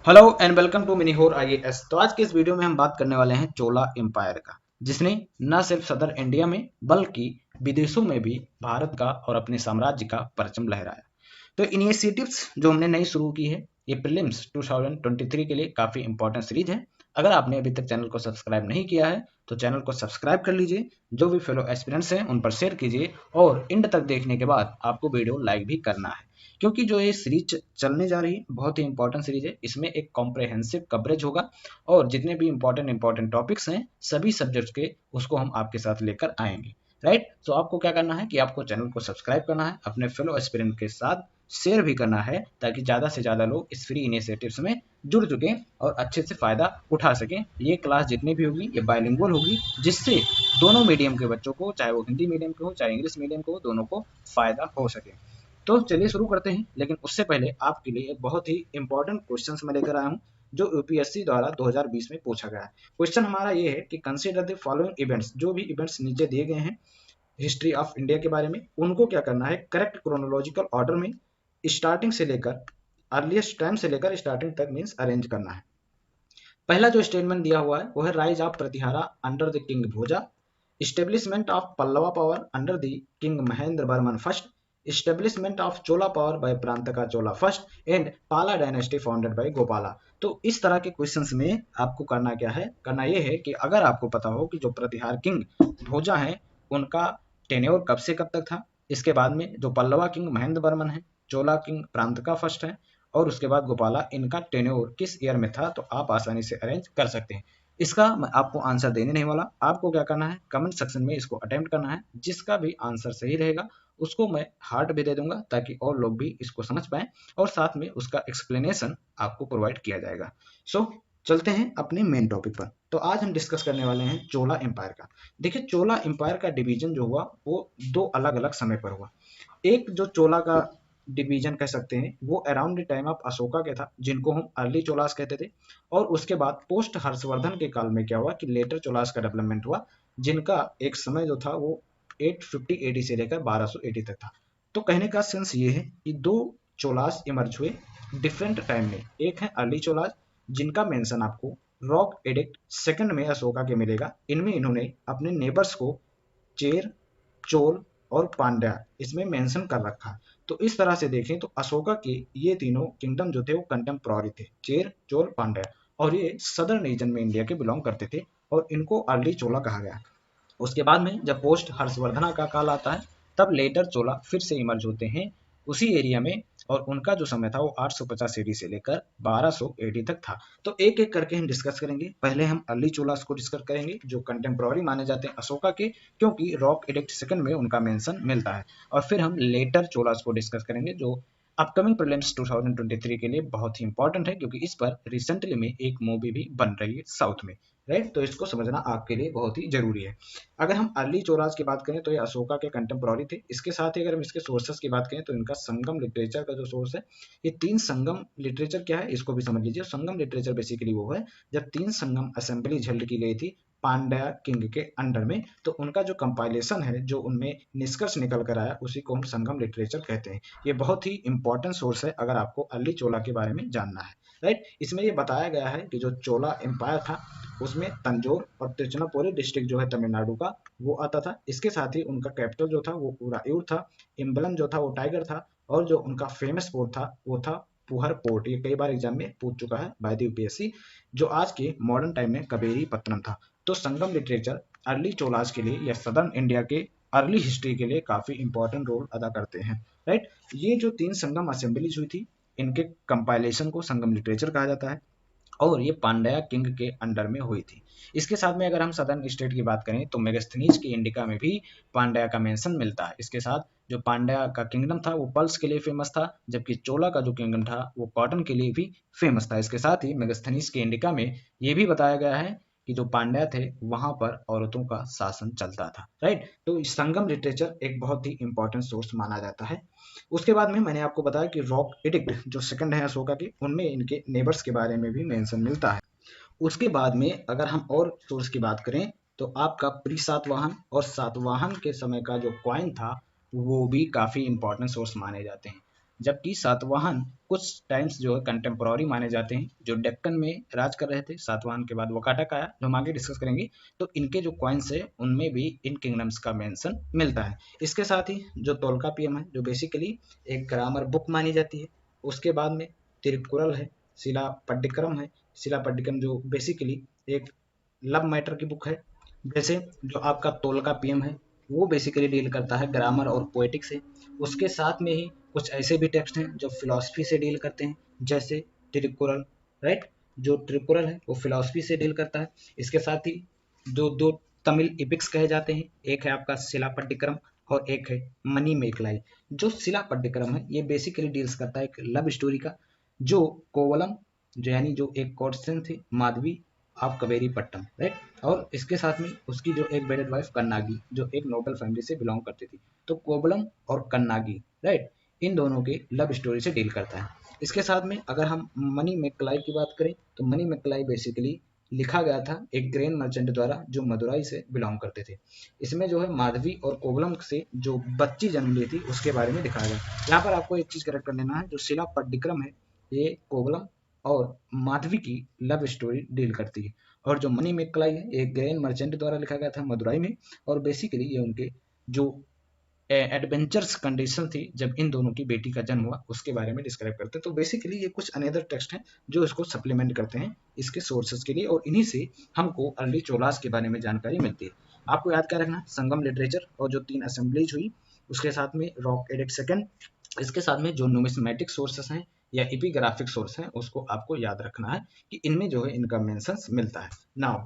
Hello and welcome to मिनीहोर IAS. तो आज के इस वीडियो में हम बात करने वाले हैं चोला एम्पायर का, जिसने न सिर्फ सदर इंडिया में बल्कि विदेशों में भी भारत का और अपने साम्राज्य का परचम लहराया। तो इनिशिएटिव्स जो हमने नई शुरू की है, ये प्रीलिम्स 2023 के लिए काफ़ी इंपॉर्टेंट सीरीज है। अगर आपने अभी तक चैनल को सब्सक्राइब नहीं किया है तो चैनल को सब्सक्राइब कर लीजिए, जो भी फेलो एस्पिरेंट्स हैं उन पर शेयर कीजिए और एंड तक देखने के बाद आपको वीडियो लाइक भी करना है, क्योंकि जो ये सीरीज चलने जा रही है बहुत ही इंपॉर्टेंट सीरीज है। इसमें एक कॉम्प्रहेंसिव कवरेज होगा और जितने भी इंपॉर्टेंट टॉपिक्स हैं सभी सब्जेक्ट्स के उसको हम आपके साथ लेकर आएंगे। राइट, तो आपको क्या करना है कि आपको चैनल को सब्सक्राइब करना है, अपने फेलो एस्पिरेंट के साथ शेयर भी करना है, ताकि ज़्यादा से ज़्यादा लोग इस फ्री इनिशिएटिव्स में जुड़ चुके और अच्छे से फ़ायदा उठा सकें। ये क्लास जितनी भी होगी ये बाइलिंगुअल होगी, जिससे दोनों मीडियम के बच्चों को, चाहे वो हिंदी मीडियम के हो चाहे इंग्लिश मीडियम के हो, दोनों को फ़ायदा हो सके। तो चलिए शुरू करते हैं, लेकिन उससे पहले आपके लिए एक बहुत ही इंपॉर्टेंट क्वेश्चन मैं लेकर आया हूँ जो यूपीएससी द्वारा 2020 में पूछा गया है। क्वेश्चन हमारा ये है कि कंसीडर द फॉलोइंग इवेंट्स, जो भी इवेंट्स नीचे दिए गए हैं हिस्ट्री ऑफ इंडिया के बारे में, उनको क्या करना है करेक्ट क्रोनोलॉजिकल ऑर्डर में स्टार्टिंग से लेकर अर्लीस्ट टाइम से लेकर स्टार्टिंग तक मीन्स अरेंज करना है। पहला जो स्टेटमेंट दिया हुआ है वो है rise of Pratihara under the king Bhoja, establishment of Pallava power under the King Mahendra Barman first, establishment of Chola power by Prantaka Chola first, and Pala dynasty founded by Gopala। तो इस तरह के क्वेश्चंस में आपको करना क्या है, करना ये है कि अगर आपको पता हो कि जो प्रतिहार किंग भोजा है उनका टेन्योर कब से कब तक था, इसके बाद में जो पल्लवा किंग महेंद्र वर्मन है, चोला किंग प्रांत का फर्स्ट है और उसके बाद गोपाला, इनका टेन्योर किस ईयर में था, तो आप आसानी से अरेंज कर सकते हैं। इसका मैं आपको आंसर देने नहीं वाला, आपको क्या करना है कमेंट सेक्शन में इसको अटेम्प्ट करना है। जिसका भी आंसर सही रहेगा उसको मैं हार्ट भी दे दूंगा, ताकि और लोग भी इसको समझ पाएं और साथ में उसका एक्सप्लेनेशन आपको प्रोवाइड किया जाएगा। सो चलते हैं अपने मेन टॉपिक पर। तो आज हम डिस्कस करने वाले हैं चोला एम्पायर का। देखिए, चोला एम्पायर का डिवीजन जो हुआ वो दो अलग अलग समय पर हुआ। एक जो चोला का डिवीजन कह सकते हैं वो around the time of Ashoka के था, जिनको हम अर्ली चोलास कहते थे। और उसके बाद पोस्ट हर्षवर्धन के काल में क्या हुआ कि लेटर चोलास का डेवलपमेंट हुआ, जिनका एक समय जो था वो 850 एडी से लेकर 1200 एडी तक था। तो कहने का सेंस ये है कि दो चोलास इमर्ज हुए डिफरेंट टाइम में। एक है अर्ली चोलास, जिनका मेंशन आपको रॉक एडिक्ट सेकंड में अशोका के मिलेगा। इनमें इन्होंने अपने नेबर्स को चेर, चोल और पांड्या इसमें मेंशन कर रखा। तो इस तरह से देखें तो अशोका के ये तीनों किंगडम जो थे वो कंटेम्पोररी थे, चेर, चोल, पांड्या, और ये सदर्न रीजन में इंडिया के बिलोंग करते थे और इनको अर्ली चोला कहा गया। उसके बाद में जब पोस्ट हर्षवर्धना का काल आता है तब लेटर चोला फिर से इमर्ज होते हैं उसी एरिया में, और उनका जो समय था वो 850 एडी से लेकर 1200 एडी तक था। तो एक एक करके हम डिस्कस करेंगे। पहले हम अर्ली चोलास को डिस्कस करेंगे जो कंटेम्प्रोरी माने जाते हैं अशोका के, क्योंकि रॉक एडिक्ट सेकंड में उनका मेंशन मिलता है। और फिर हम लेटर चोलास को डिस्कस करेंगे जो अपकमिंग प्रीलिम्स 2023 के लिए बहुत ही इंपॉर्टेंट है, क्योंकि इस पर रिसेंटली में एक मूवी भी बन रही है साउथ में। राइट, तो इसको समझना आपके लिए बहुत ही जरूरी है। अगर हम अर्ली चोलास की बात करें तो ये अशोका के कंटेम्पोररी थे। इसके साथ ही अगर हम इसके सोर्सेस की बात करें तो इनका संगम लिटरेचर का जो सोर्स है, ये तीन संगम लिटरेचर क्या है इसको भी समझ लीजिए। संगम लिटरेचर बेसिकली वो है जब तीन संगम असेंबली हेल्ड की गई थी पांड्या किंग के अंडर में, तो उनका जो कंपाइलेशन है, जो उनमें निष्कर्ष निकल कर आया, उसी को हम संगम लिटरेचर कहते हैं। ये बहुत ही इंपॉर्टेंट सोर्स है अगर आपको अर्ली चोला के बारे में जानना है। राइट, इसमें ये बताया गया है कि जो चोला एम्पायर था उसमें तंजौर और तिरुचिरापल्ली डिस्ट्रिक्ट जो है तमिलनाडु का वो आता था। इसके साथ ही उनका कैपिटल जो था वो उरायूर था, एम्बलम जो था वो टाइगर था, और जो उनका फेमस पोर्ट था वो था पुहर पोर्ट। ये कई बार एग्जाम में पूछ चुका है बाय द यूपीएससी, जो आज के मॉडर्न टाइम में कबेरी पत्तनम था। तो संगम लिटरेचर अर्ली चोलास के लिए या सदर्न इंडिया के अर्ली हिस्ट्री के लिए काफी इंपॉर्टेंट रोल अदा करते हैं। राइट, ये जो तीन संगम असेंबलीज हुई थी इनके कंपाइलेशन को संगम लिटरेचर कहा जाता है, और ये पांड्या किंग के अंडर में हुई थी। इसके साथ में अगर हम सदर्न स्टेट की बात करें तो मेगस्थनीज की इंडिका में भी पांड्या का मेंशन मिलता है। इसके साथ जो पांड्या का किंगडम था वो पल्स के लिए फेमस था, जबकि चोला का जो किंगडम था वो कॉटन के लिए भी फेमस था। इसके साथ ही मेगस्थनीज की इंडिका में ये भी बताया गया है कि जो पांड्या थे वहां पर औरतों का शासन चलता था। राइट, तो संगम लिटरेचर एक बहुत ही इंपॉर्टेंट सोर्स माना जाता है। उसके बाद में मैंने आपको बताया कि रॉक एडिक्ट जो सेकंड है अशोका के, उनमें इनके नेबर्स के बारे में भी मेंशन मिलता है। उसके बाद में अगर हम और सोर्स की बात करें तो आपका प्री सातवाहन और सातवाहन के समय का जो कॉइन था वो भी काफी इंपॉर्टेंट सोर्स माने जाते हैं। जबकि सातवाहन कुछ टाइम्स जो है कंटेम्पोररी माने जाते हैं, जो डेक्कन में राज कर रहे थे। सातवाहन के बाद वकाटक आया, जो हम आगे डिस्कस करेंगे। तो इनके जो कॉइन्स है उनमें भी इन किंगडम्स का मेंशन मिलता है। इसके साथ ही जो तोल्कापियम है, जो बेसिकली एक ग्रामर बुक मानी जाती है। उसके बाद में तिरुकुरल है, शिलापट्टिक्रम है। शिलापट्टिक्रम जो बेसिकली एक लव मैटर की बुक है। जैसे जो आपका तोल्कापियम है, वो बेसिकली डील करता है ग्रामर और पोएटिक से। उसके साथ में ही कुछ ऐसे भी टेक्स्ट हैं जो फिलॉसफी से डील करते हैं, जैसे तिरुकुरल, राइट। जो तिरुकुरल है वो फिलॉसफी से डील करता है। इसके साथ ही जो दो तमिल इपिक्स कहे जाते हैं, एक है आपका शिलापट्टिक्रम और एक है मनी मेकलाई। जो शिलापट्टिक्रम है ये बेसिकली डील्स करता है एक लव स्टोरी का, जो कोवलम, जो यानी जो एक कॉर्सन थी माधवी ऑफ कवेरी पट्टम, राइट। और इसके साथ में उसकी जो एक वेडेड वाइफ कन्नागी, जो एक नोबल फैमिली से बिलोंग करती थी। तो कोवलम और कन्नागी, राइट, इन दोनों के लव स्टोरी से डील करता है। इसके साथ में अगर हम मनी मैकलाई की बात करें, तो मनी मैकलाई बेसिकली लिखा गया था एक ग्रेन मर्चेंट द्वारा, जो मदुराई से बिलोंग करते थे। इसमें जो है माधवी और कोवलम से जो बच्ची जन्म ली थी उसके बारे में दिखाया गया। यहाँ पर आपको एक चीज करेक्ट कर लेना है, जो शिलापट्टिक्रम है ये कोवलम और माधवी की लव स्टोरी डील करती है। और जो मनी मैकलाई है एक ग्रेन मर्चेंट द्वारा लिखा गया था मदुराई में, और बेसिकली ये उनके जो एडवेंचर्स कंडीशन थी जब इन दोनों की बेटी का जन्म हुआ उसके बारे में डिस्क्राइब करते हैं। तो बेसिकली ये कुछ अनदर टेक्स्ट हैं जो इसको सप्लीमेंट करते हैं इसके सोर्सेज के लिए, और इन्हीं से हमको अर्ली चोलास के बारे में जानकारी मिलती है। आपको याद क्या रखना, संगम लिटरेचर और जो 3 असेंबलीज हुई, उसके साथ में रॉक एडिक्ट सेकंड, इसके साथ में जो न्यूमिस्मेटिक सोर्सेस हैं या एपिग्राफिक सोर्स हैं उसको आपको याद रखना है कि इनमें जो है इनका मेंशंस मिलता है। नाउ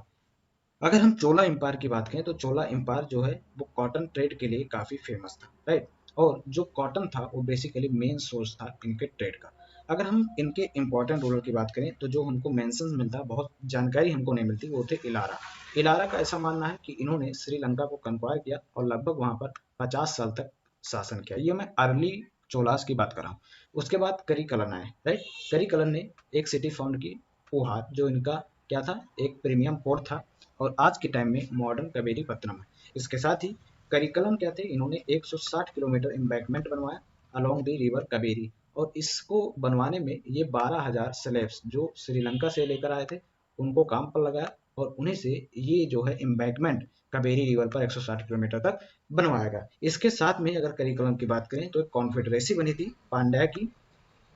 अगर हम चोला एम्पायर की बात करें, तो चोला एम्पायर जो है वो कॉटन ट्रेड के लिए काफी फेमस था, राइट। और जो कॉटन था वो बेसिकली मेन सोर्स था इनके ट्रेड का। अगर हम इनके इंपॉर्टेंट रूलर की बात करें, तो जो हमको मेंशंस मिलता है, बहुत जानकारी हमको नहीं मिलती, वो थे इलारा। इलारा का ऐसा मानना है कि इन्होंने श्रीलंका को कंक्वायर किया और लगभग वहां पर 50 साल तक शासन किया। ये मैं अर्ली चोलास की बात कर रहा हूँ। उसके बाद करिकलन आए, राइट। करिकलन ने एक सिटी फाउंड की, पोहार, जो इनका क्या था, एक प्रीमियम पोर्ट था और आज के टाइम में मॉडर्न कावेरी पत्तनम है। इसके साथ ही करिकलम क्या थे, इन्होंने 160 किलोमीटर एम्बैंकमेंट बनवाया अलोंग द रिवर कावेरी, और इसको बनवाने में ये 12,000 स्लेव्स जो श्रीलंका से लेकर आए थे उनको काम पर लगाया, और उन्हीं से ये जो है एम्बैंकमेंट कावेरी रिवर पर 160 किलोमीटर तक बनवाया गया। इसके साथ में अगर करिकुलम की बात करें, तो एक कॉन्फेडरेसी बनी थी पांड्या की,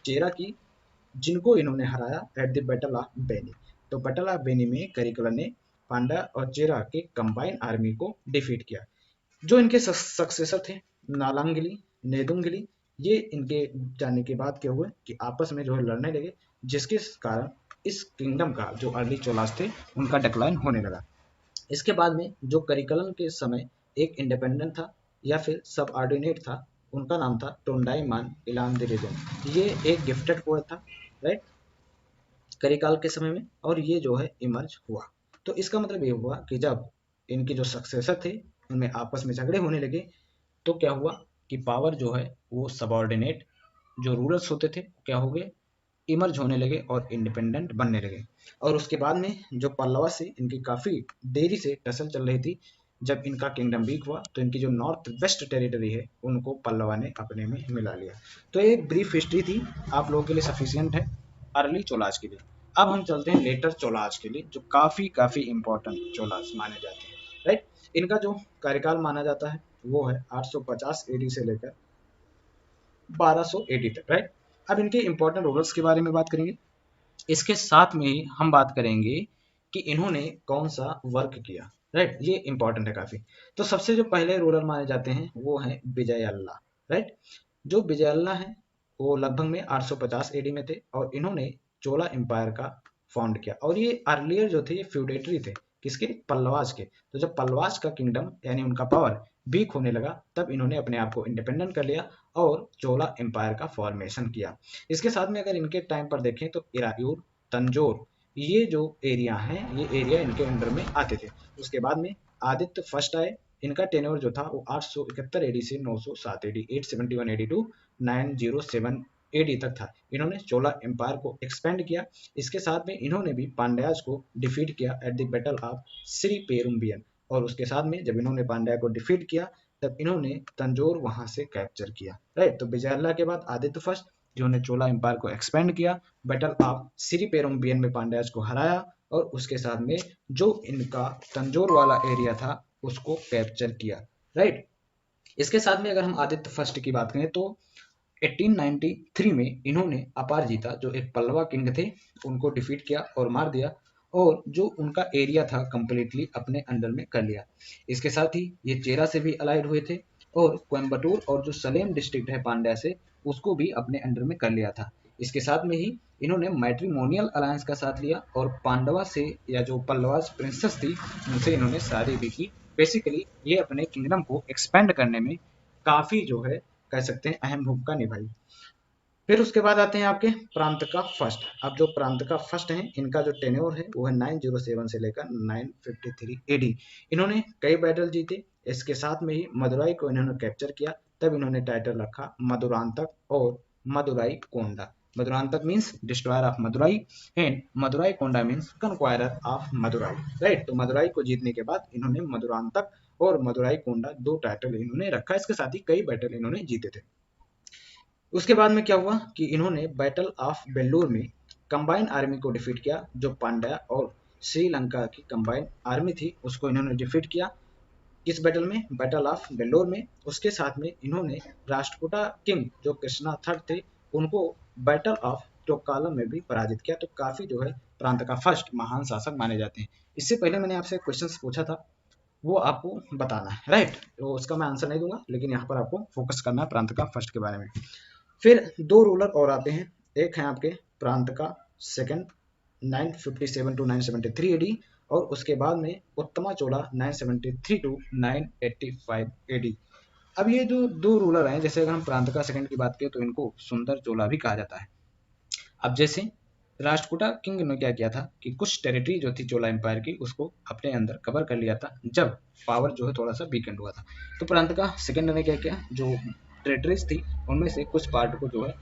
चेरा की, जिनको इन्होंने हराया एट द बैटल ऑफ बेनी। तो बैटल ऑफ बेनी में करिकुलम ने पांड्या और चेरा के कंबाइन आर्मी को डिफीट किया। जो इनके सक्सेसर थे नालांगिली, नेदुंगिली, ये इनके जाने के बाद क्या हुआ कि आपस में जो है लड़ने लगे, जिसके कारण इस किंगडम का जो अर्ली चोलास थे उनका डिक्लाइन होने लगा। इसके बाद में जो करिकुलम के समय एक इंडिपेंडेंट था या फिर सब ऑर्डिनेट था, उनका नाम था टोंडाई मान इलाम दिरिजन। ये एक गिफ्टेड पोएट था, राइट, करिकाल के समय में, और ये जो है इमर्ज हुआ। तो इसका मतलब ये हुआ कि जब इनके जो सक्सेसर थे उनमें आपस में झगड़े होने लगे, तो क्या हुआ कि पावर जो है वो सबऑर्डिनेट जो रूलर्स होते थे क्या हो गए, इमर्ज होने लगे और इंडिपेंडेंट बनने लगे। और उसके बाद में जो पल्लवा से इनकी काफ़ी देरी से टसल चल रही थी, जब इनका किंगडम वीक हुआ तो इनकी जो नॉर्थ वेस्ट टेरिटरी है उनको पल्लवा ने अपने में मिला लिया। तो ये ब्रीफ हिस्ट्री थी, आप लोगों के लिए सफिशियंट है अर्ली चोलाज के लिए। अब हम चलते हैं लेटर चोलाज के लिए, जो काफ़ी काफ़ी इंपॉर्टेंट चोलाज माने जाते हैं, राइट। इनका जो कार्यकाल माना जाता है वो है 850 एडी से लेकर 1200 एडी तक, राइट। अब इनके इंपॉर्टेंट रूलर्स के बारे में बात करेंगे। इसके साथ में ही हम बात करेंगे कि इन्होंने कौन सा वर्क किया, राइट। ये इंपॉर्टेंट है काफी। तो सबसे जो पहले रूलर माने जाते हैं वो हैं विजय अल्लाह, राइट। जो विजय अल्लाह है वो लगभग में 850 एडी में थे, और इन्होंने चोला एम्पायर का फाउंड किया। और ये अर्लियर जो थे ये फ्यूडेटरी थे, किसके, पल्लवाज के। तो जब पल्लवाज का किंगडम यानी उनका पावर वीक होने लगा, तब इन्होंने अपने आप को इंडिपेंडेंट कर लिया और चोला एम्पायर का फॉर्मेशन किया। इसके साथ में अगर इनके टाइम पर देखें तो इरायूर, तंजोर, ये जो एरिया हैं ये एरिया इनके अंडर में आते थे। उसके बाद में आदित्य फर्स्ट आए, इनका टेन्योर जो था वो 871 एडी से 907 एडी, 871 एडी टू 907 एडी तक था। इन्होंने चोला एम्पायर को एक्सपेंड किया। इसके साथ में इन्होंने भी पांड्याज को डिफीट किया at the battle of Shri Perumbiyan. और उसके साथ में जब इन्होंने पांड्या को डिफीट किया तब इन्होंने तंजौर वहां से कैप्चर किया, राइट। तो विजयहल्ला के बाद आदित्य फर्स्ट जिन्होंने चोला एम्पायर को एक्सपेंड किया, बैटल ऑफ श्रीपेरुम्बियन में पांड्याज को हराया और उसके साथ में जो इनका तंजौर वाला एरिया था उसको कैप्चर किया, राइट। इसके साथ में अगर हम आदित्य फर्स्ट की बात करें तो 1893 में इन्होंने अपारजिता जो एक पल्लवा किंग थे उनको डिफीट किया और मार दिया और जो उनका एरिया था कंप्लीटली अपने अंडर में कर लिया। इसके साथ ही ये चेरा से भी अलाइड हुए थे और कोयम्बटूर और जो सलेम डिस्ट्रिक्ट है पांड्या से उसको भी अपने अंडर में कर लिया था। इसके साथ में ही इन्होंने मैट्रिमोनियल अलायंस का साथ लिया और पांडवा से या जो पल्लवा प्रिंसेस थी उनसे इन्होंने शादी भी की। बेसिकली ये अपने किंगडम को एक्सपेंड करने में काफी जो है कह सकते हैं अहम भूमिका निभाई। फिर उसके बाद आते हैं आपके प्रांत का फर्स्ट। अब जो प्रांत का फर्स्ट है इनका जो टेन्योर है वो है 907 से लेकर 953 एडी। इन्होंने कई बैटल जीते, इसके साथ में ही मदुराई को इन्होंने कैप्चर किया, तब इन्होंने टाइटल रखा मधुरांतक और Madurai Konda. Madhurantaka means destroyer of Madurai and Madurai Konda means conqueror of Madurai, right. तो मदुराई को जीतने के बाद इन्होंने मधुरांतक और मदुराई कोंडा दो टाइटल इन्होंने रखा। इसके साथ ही कई बैटल इन्होंने जीते थे। उसके बाद में क्या हुआ कि इन्होंने बैटल ऑफ बेल्लूर में कंबाइन आर्मी को डिफीट किया। जो पांड्या और श्रीलंका की कंबाइन आर्मी थी उसको इन्होंने डिफीट किया। किस बैटल में? बैटल ऑफ बेल्लोर में। उसके साथ में इन्होंने राष्ट्रकूटा किंग जो कृष्णा थर्ड थे उनको बैटल ऑफ टोकालम में भी पराजित किया। तो काफी जो है प्रांत का फर्स्ट महान शासक माने जाते हैं। इससे पहले मैंने आपसे क्वेश्चन पूछा था वो आपको बताना है, राइट। तो उसका मैं आंसर नहीं दूंगा लेकिन यहाँ पर आपको फोकस करना है प्रांत का फर्स्ट के बारे में। फिर दो रूलर और आते हैं, एक है आपके प्रांत का सेकंड 957 टू 973 एडी और उसके बाद में उत्तमा चोला 973 टू 985 एडी। अब ये जो दो रूलर हैं, जैसे अगर हम प्रांत का सेकंड की बात करें तो इनको सुंदर चोला भी कहा जाता है। अब जैसे राष्ट्रकूटा किंग ने क्या किया था कि कुछ टेरिटरी जो थी चोला एम्पायर की उसको अपने अंदर कवर कर लिया था जब पावर जो है थोड़ा सा वीकेंड हुआ था। तो प्रांत का सेकंड ने क्या किया, जो टेरिटरीज थी उनमें से कुछ पार्ट को जो है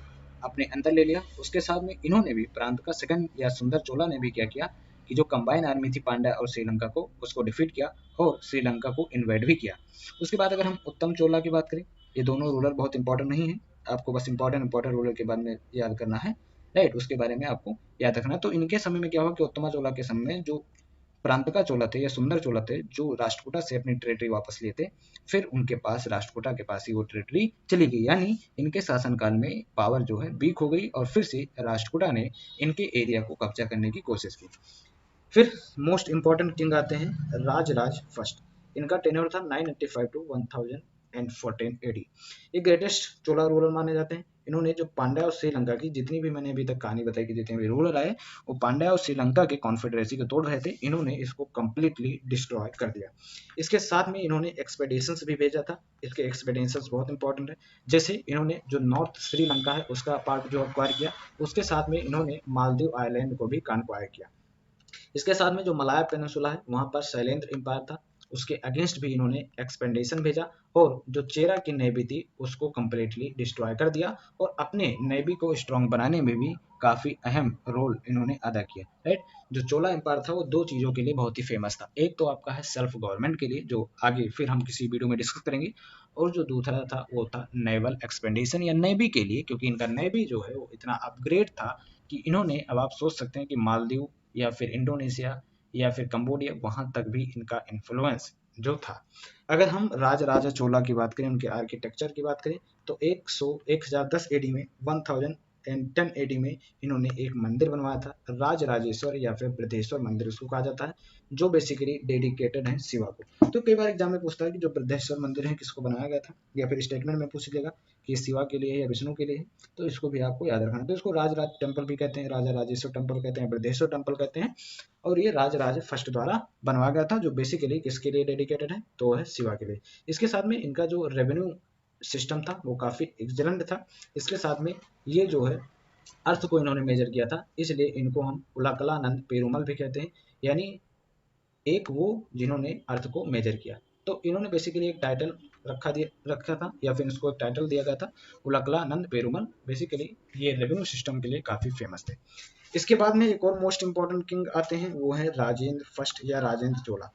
अपने अंदर ले लिया। उसके साथ में इन्होंने भी प्रांत का सेकंड या सुंदर चोला ने भी क्या किया कि जो कंबाइन आर्मी थी पांड्या और श्रीलंका को उसको डिफीट किया और श्रीलंका को इन्वेड भी किया। उसके बाद अगर हम उत्तम चोला की बात करें, ये दोनों रूलर बहुत इंपॉर्टेंट नहीं है, आपको बस इंपॉर्टेंट रूलर के बारे में याद करना है, राइट। उसके बारे में आपको याद रखना। तो इनके समय में क्या हुआ कि उत्तमा चोला के समय में जो प्रांत का चोला थे या सुंदर चोला थे जो राष्ट्रकूटा से अपनी टेरिटरी वापस लिए थे, फिर उनके पास राष्ट्रकूटा के पास ही वो टेरिटरी चली गई, यानी इनके शासनकाल में पावर जो है वीक हो गई और फिर से राष्ट्रकूटा ने इनके एरिया को कब्जा करने की कोशिश की। फिर मोस्ट इंपॉर्टेंट किंग आते हैं राजराज फर्स्ट। इनका टेन्योर था 985 टू 1014 एडी। ये ग्रेटेस्ट चोला रूलर माने जाते हैं। इन्होंने जो पांड्या और श्रीलंका की जितनी भी मैंने अभी तक कहानी बताई कि जितने भी रूलर आए वो पांड्या और श्रीलंका के कॉन्फेडरेसी को तोड़ रहे थे, इन्होंने इसको कंप्लीटली डिस्ट्रॉय कर दिया। इसके साथ में इन्होंने एक्सपेडिशंस भी भेजा था। इसके एक्सपेडिशंस बहुत इंपॉर्टेंट है। जैसे इन्होंने जो नॉर्थ श्रीलंका है उसका पार्ट जो एक्वायर किया, उसके साथ में इन्होंने मालदीव आइलैंड को भी एक्वायर किया। इसके साथ में जो मलाया पेनिनसुला है वहां पर शैलेंद्र एम्पायर था, उसके अगेंस्ट भी इन्होंने एक्सपेंडेशन भेजा और जो चेरा की नेवी थी उसको कंप्लीटली डिस्ट्रॉय कर दिया और अपने नेवी को स्ट्रांग बनाने में भी काफी अहम रोल इन्होंने अदा किया, राइट। जो चोला एम्पायर था वो दो चीजों के लिए बहुत ही फेमस था। एक तो आपका है सेल्फ गवर्नमेंट के लिए जो आगे फिर हम किसी वीडियो में डिस्कस करेंगे, और जो दूसरा था वो था नेवल एक्सपेंडिशन या नेवी के लिए, क्योंकि इनका नेवी जो है वो इतना अपग्रेड था कि इन्होंने, अब आप सोच सकते हैं कि मालदीव या फिर इंडोनेशिया या फिर कंबोडिया वहां तक भी इनका इन्फ्लुएंस जो था। अगर हम राजराजा चोला की बात करें, उनके आर्किटेक्चर की बात करें तो 1010 एडी में 1010 एडी में इन्होंने एक मंदिर बनवाया था, राजराजेश्वर या फिर बृहदेश्वर मंदिर उसको कहा जाता है, जो बेसिकली डेडिकेटेड है शिवा को। तो कई बार एग्जाम में पूछता है कि जो बृहदेश्वर मंदिर है किसको बनाया गया था, या फिर स्टेटमेंट में पूछ लेगा कि शिवा के लिए या विष्णु के लिए है, तो इसको भी आपको याद रखना है। तो इसको राजराज टेम्पल भी कहते हैं, राजा राजेश्वर टेम्पल कहते हैं, बृहदेश्वर टेम्पल कहते हैं, और ये राजराज फर्स्ट द्वारा बनवाया गया था, जो बेसिकली किसके लिए डेडिकेटेड है तो है शिवा के लिए। इसके साथ में इनका जो रेवेन्यू सिस्टम था वो काफी एक्सीलेंट था। इसके साथ में ये जो है अर्थ को इन्होंने मेजर किया था, इसलिए इनको हम उलाकलानंद पेरुमल भी कहते हैं, यानी एक वो जिन्होंने अर्थ को मेजर किया। तो इन्होंने बेसिकली एक टाइटल रखा था या फिर इसको एक टाइटल दिया गया था उलाकलानंद पेरुमल। बेसिकली ये रेवेन्यू सिस्टम के लिए काफी फेमस थे। इसके बाद में एक और मोस्ट इंपॉर्टेंट किंग आते हैं, वो है राजेंद्र फर्स्ट या राजेंद्र चोला।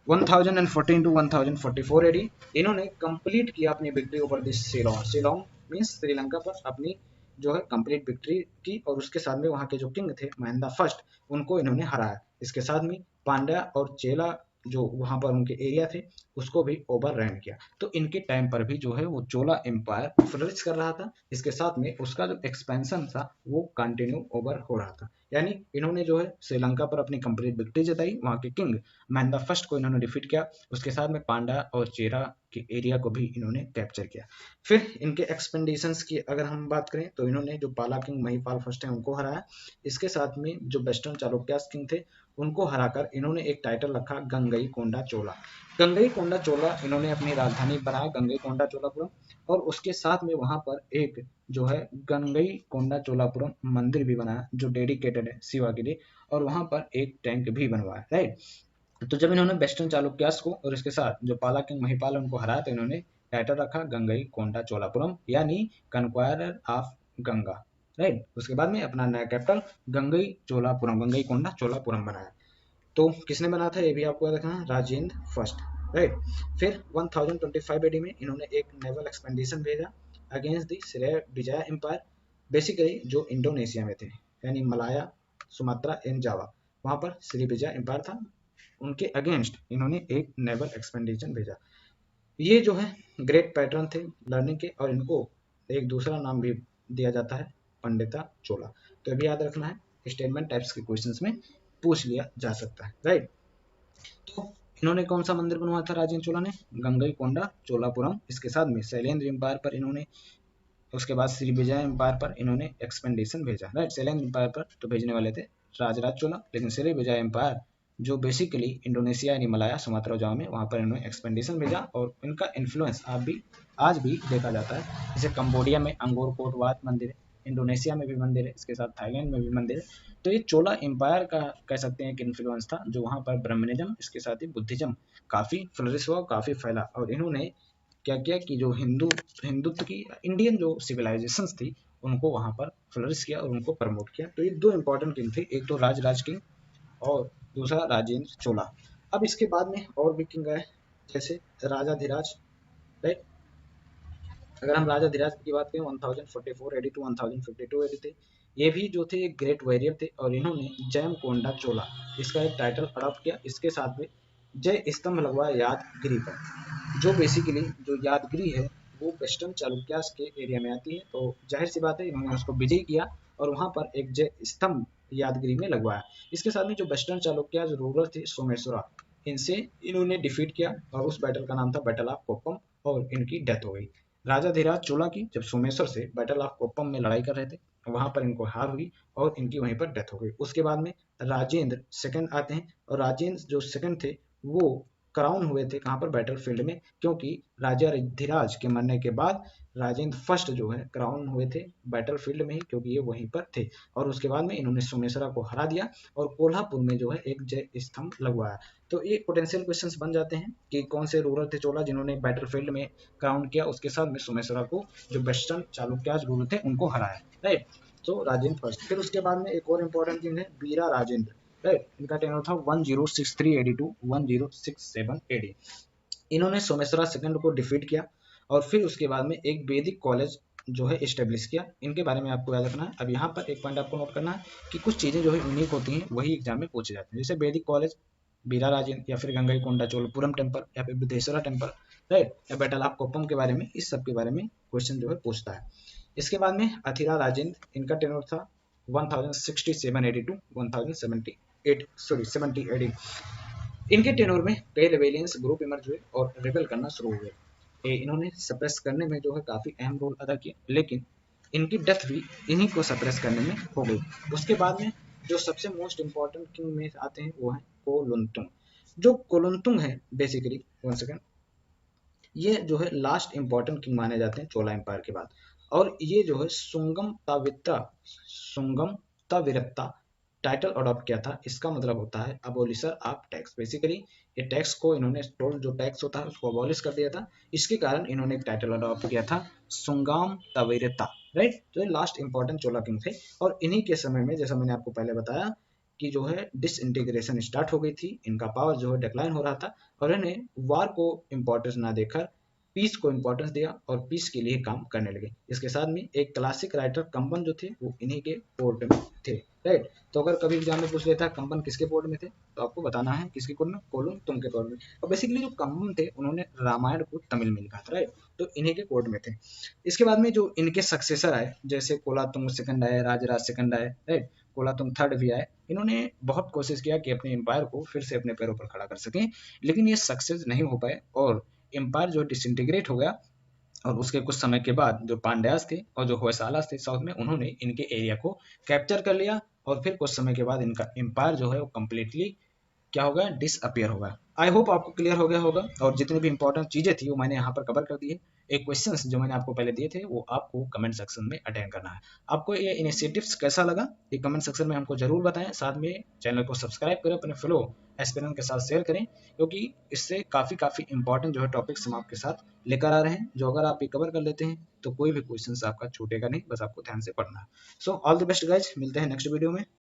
1014 टू 1044 एडी इन्होंने कंप्लीट किया अपनी victory over this Ceylon. Ceylon means Sri Lanka पर अपनी जो है कंप्लीट विक्ट्री की, और उसके साथ में वहाँ के जो किंग थे महेंद्र फर्स्ट, उनको इन्होंने हराया। इसके साथ में पांड्या और चेला जो वहाँ पर उनके एरिया थे उसको भी ओवर रन किया। तो इनके टाइम पर भी जो है वो चोला एम्पायर फ्लरिश कर रहा था। इसके साथ में उसका जो एक्सपेंशन था वो कंटिन्यू ओवर हो रहा था। यानी इन्होंने जो है श्रीलंका पर अपनी कंप्लीट विक्ट्री जताई, वहाँ के किंग महेंद्र फर्स्ट को इन्होंने डिफीट किया, उसके साथ में पांड्या और चेरा के एरिया को भी इन्होंने कैप्चर किया। फिर इनके एक्सपेंडिशंस की अगर हम बात करें तो इन्होंने जो पाला किंग महिपाल फर्स्ट है उनको हराया। इसके साथ में जो वेस्टर्न चालुक्यास किंग थे उनको हराकर इन्होंने एक टाइटल रखा गंगई कोंडा चोला। गंगई कोंडा चोला इन्होंने अपनी राजधानी बनाया गंगई कोंडा चोलापुरम, और उसके साथ में वहां पर एक जो है गंगई कोंडा चोलापुरम मंदिर भी बनाया जो डेडिकेटेड है शिवा के लिए, और वहां पर एक टैंक भी बनवाया, राइट। तो जब इन्होंने वेस्टर्न चालुक्यास को और इसके साथ जो पाला किंग महिपाल उनको हराया तो इन्होंने टाइटल रखा गंगई कोंडा चोलापुरम, यानी कन्क्वायरर ऑफ गंगा, राइट। उसके बाद में अपना नया कैपिटल गंगई चोलापुरम, गंगई कोंडा चोलापुरम बनाया। तो किसने बना था ये भी आपको याद रखना है, राजेंद्र फर्स्ट, राइट। फिर 1025 एडी में इन्होंने एक नेवल एक्सपेंडिशन भेजा अगेंस्ट द श्रेय विजय एम्पायर, बेसिकली जो इंडोनेशिया में थे, यानी मलाया, सुमात्रा एंड जावा, वहां पर श्री विजय एम्पायर था, उनके अगेंस्ट इन्होंने एक नेवल एक्सपेंडिशन भेजा। ये जो है ग्रेट पैटर्न थे लर्निंग के, और इनको एक दूसरा नाम भी दिया जाता है पंडिता चोला। तो ये भी याद रखना है, स्टेटमेंट टाइप्स के क्वेश्चंस में पूछ लिया जा सकता है, राइट। तो इन्होंने कौन सा मंदिर बनवाया था राजेंद्र चोला ने, गंगई कोंडा चोलापुरम। इसके साथ में शैलेंद्र एम्पायर पर इन्होंने, उसके बाद श्री विजय एम्पायर पर इन्होंने एक्सपेंडिशन भेजा, राइट। शैलेंद्र एम्पायर पर तो भेजने वाले थे राजराज चोला, लेकिन श्री विजय एम्पायर जो बेसिकली इंडोनेशिया यानी मलाया सुमात्रा जावा में, वहां पर इन्होंने एक्सपेंडिशन भेजा, और इनका इन्फ्लुएंस आज भी देखा जाता है। जैसे कंबोडिया में अंगोर कोट वाट मंदिर है, इंडोनेशिया में भी मंदिर है, इसके साथ थाईलैंड में भी मंदिर है। तो ये चोला एम्पायर का कह सकते हैं कि इन्फ्लुएंस था, जो वहां पर ब्राह्मणिज्म इसके साथ ही बुद्धिज्म काफी फ्लरिश हुआ, काफी फैला, और इन्होंने क्या किया कि जो हिंदुत्व की इंडियन जो सिविलाइजेशंस थी उनको वहां पर फ्लरिश किया और उनको प्रमोट किया। तो ये दो इंपॉर्टेंट किंग थे, एक तो राज किंग और दूसरा राजेंद्र चोला। अब इसके बाद में और भी किंग आए, जैसे राजाधिराज, राइट। अगर हम राजाधिराज की बात करें 1044 एडी टू 1052 एडी थे। ये भी जो थे एक ग्रेट वॉरियर थे, और इन्होंने जयम कोंडा चोला इसका एक टाइटल अडॉप्ट किया। इसके साथ में जय स्तंभ लगवाया यादगिरी पर, जो बेसिकली जो यादगिरी है वो वेस्टर्न चालुक्यास के एरिया में आती है। तो जाहिर सी बात है इन्होंने उसको विजय किया और वहां पर एक जय स्तंभ यादगिरी में लगवाया। इसके साथ में जो वेस्टर्न चालुक्यास रूलर थे सोमेश्वरा, इनसे इन्होंने डिफीट किया, और उस बैटल का नाम था बैटल ऑफ कोप्पम, और इनकी डेथ हो गई। राजा धीराज चोला की जब सोमेश्वर से बैटल ऑफ कोप्पम में लड़ाई कर रहे थे, वहां पर इनको हार हुई और इनकी वहीं पर डेथ हो गई। उसके बाद में राजेंद्र सेकंड आते हैं, और राजेंद्र जो सेकंड थे वो क्राउन हुए थे कहाँ पर, बैटल फील्ड में, क्योंकि राजा धिराज के मरने के बाद राजेंद्र फर्स्ट जो है क्राउन हुए थे बैटल फील्ड में ही, क्योंकि ये वहीं पर थे। और उसके बाद में इन्होंने सोमेश्वरा को हरा दिया और कोल्हापुर में जो है एक जय स्तंभ लगवाया। तो ये पोटेंशियल क्वेश्चंस बन जाते हैं कि कौन से रूलर थे चोला जिन्होंने बैटल फील्ड में क्राउन किया, उसके साथ में सोमेश्वरा को जो वेस्टर्न चालुक्यास रूलर थे उनको हराया, राइट। तो राजेंद्र फर्स्ट। फिर उसके बाद में एक और इंपॉर्टेंट किंग है बीरा राजेंद्र, राइट। इनका टेन्योर था 1063 एडी टू 1067 एडी। इन्होंने सोमेश्वरा सेकंड को डिफीट किया, और फिर उसके बाद में एक वैदिक कॉलेज जो है इस्टेब्लिश किया। इनके बारे में आपको याद रखना है। अब यहाँ पर एक पॉइंट आपको नोट करना है कि कुछ चीजें जो है यूनिक होती हैं वही एग्जाम में पूछे जाते हैं, जैसे वैदिक कॉलेज, बीरा राजेंद्र, या फिर गंगई कोंडा चोलपुरम टेम्पल, या फिर बुद्धेश्वरा टेम्पल, राइट, या बैटल ऑफ कोप्पम के बारे में, इस सब के बारे में क्वेश्चन जो है पूछता है। इसके बाद में अथिरा राजेंद्र, इनका टेन्योर था 1067 एडी टू 1078 सॉरी 70 एडी। इनके टेनोर में कई रेबेलियंस ग्रुप इमर्ज हुए और रिबेल करना शुरू हुए। इन्होंने सप्रेस करने में जो है काफी अहम रोल अदा किया, लेकिन इनकी डेथ भी इन्हीं को सप्रेस करने में हो गई। उसके बाद में जो सबसे मोस्ट इंपॉर्टेंट किंग में आते हैं वो है कोलुंतुंग। जो कोलुंतुंग है बेसिकली, वन सेकेंड, ये जो है लास्ट इंपॉर्टेंट किंग माने जाते हैं चोला एम्पायर के बाद, और ये जो है सुंगम ताविरत्ता टाइटल अडॉप्ट किया था। इसका मतलब होता है अबोलिशर ऑफ टैक्स। बेसिकली ये टैक्स को इन्होंने टोल जो टैक्स होता है उसको अबोलिश कर दिया था, इसके कारण इन्होंने एक टाइटल अडॉप्ट किया था सुंगाम तविरता, राइट। तो ये लास्ट इंपॉर्टेंट चोला किंग थे, और इन्हीं के समय में जैसा मैंने आपको पहले बताया की जो है डिसइंटीग्रेशन स्टार्ट हो गई थी, इनका पावर जो है डिक्लाइन हो रहा था और इन्हें वार को इम्पोर्टेंस ना देकर पीस को इम्पोर्टेंस दिया और पीस के लिए काम करने लगे। इसके साथ में एक क्लासिक राइटर कंपन जो थे वो इन्हीं के कोर्ट में थे, राइट। तो अगर कभी एग्जाम में पूछ लेता है कंपन किसके कोर्ट में थे, तो आपको बताना है किसके कोर्ट में, कोलुम तुम के कोर्ट में। और बेसिकली जो कंपन थे उन्होंने रामायण को तमिल में लिखा था, राइट, तो इन्हीं के कोर्ट में थे। इसके बाद में जो इनके सक्सेसर आए, जैसे कोलातुंग सेकंड आए, राजराज सेकंड आए, राइट, कोलातुंग थर्ड भी आए, इन्होंने बहुत कोशिश किया कि अपने एम्पायर को फिर से अपने पैरों पर खड़ा कर सकें, लेकिन ये सक्सेस नहीं हो पाए और एम्पायर जो डिसइंटीग्रेट हो गया। और उसके कुछ समय के बाद जो पांड्यास थे और जो होयसालास थे साउथ में, उन्होंने इनके एरिया को कैप्चर कर लिया और फिर कुछ समय के बाद इनका एम्पायर जो है वो कम्प्लीटली क्या होगा, डिसअपियर होगा। आई होप आपको क्लियर हो गया होगा और जितनी भी इंपॉर्टेंट चीजें थी वो मैंने यहाँ पर कवर कर दी है। एक क्वेश्चंस जो मैंने आपको पहले दिए थे वो आपको कमेंट सेक्शन में अटेंड करना है। आपको ये इनिशिएटिव्स कैसा लगा ये कमेंट सेक्शन में हमको जरूर बताएं। साथ में चैनल को सब्सक्राइब करें, अपने फेलो एस्पिरेंट के साथ शेयर करें, क्योंकि इससे काफी इंपॉर्टेंट जो है टॉपिक्स हम आपके साथ लेकर आ रहे हैं, जो अगर आप ये कवर कर लेते हैं तो कोई भी क्वेश्चन आपका छूटेगा नहीं, बस आपको ध्यान से पढ़ना है। So all the best guys, मिलते हैं नेक्स्ट वीडियो में।